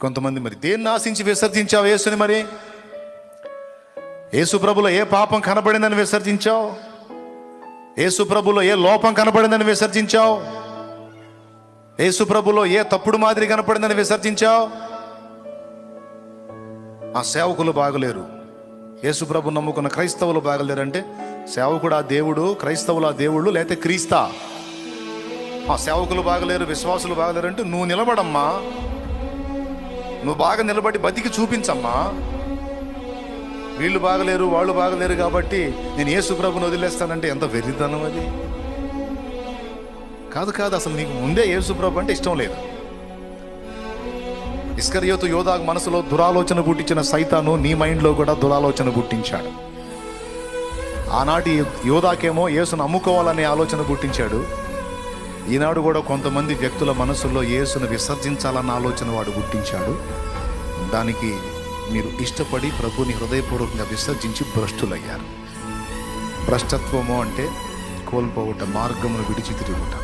కొంతమంది మరి దేన్ని ఆశించి విసర్జించావు యేసుని? మరి యేసు ప్రభులో ఏ పాపం కనబడిందని విసర్జించావు? యేసు ప్రభులో ఏ లోపం కనబడిందని విసర్జించావు? యేసు ప్రభులో ఏ తప్పుడు మాదిరి కనపడిందని విసర్జించావు? ఆ సేవకులు బాగలేరు, యేసు ప్రభు నమ్ముకున్న క్రైస్తవులు బాగలేరంటే సేవకుడు ఆ దేవుడు, క్రైస్తవులు ఆ దేవుళ్ళు, లేకపోతే క్రీస్తా? ఆ సేవకులు బాగలేరు, విశ్వాసులు బాగలేరు అంటే నువ్వు నిలబడమ్మా, నువ్వు బాగా నిలబడి బతికి చూపించమ్మా. వీళ్ళు బాగలేరు, వాళ్ళు బాగలేరు కాబట్టి నేను యేసు ప్రభుని వదిలేస్తానంటే ఎంత వెర్రితనం అది. కాదు, అసలు నీకు ముందే యేసు ప్రభు అంటే ఇష్టం లేదు. ఇస్కరియోతు యోధా మనసులో దురాలోచన పుట్టించిన సైతాను నీ మైండ్లో కూడా దురాలోచన పుట్టించాడు. ఆనాటి యోధాకేమో యేసును అమ్ముకోవాలనే ఆలోచన పుట్టించాడు. ఈనాడు కూడా కొంతమంది వ్యక్తుల మనసుల్లో యేసును విసర్జించాలన్న ఆలోచన వాడు పుట్టించాడు. దానికి మీరు ఇష్టపడి ప్రభుని హృదయపూర్వకంగా విసర్జించి భ్రష్టులయ్యారు. భ్రష్టత్వము అంటే కోల్పోవుట, మార్గమును విడిచి తిరుగుట.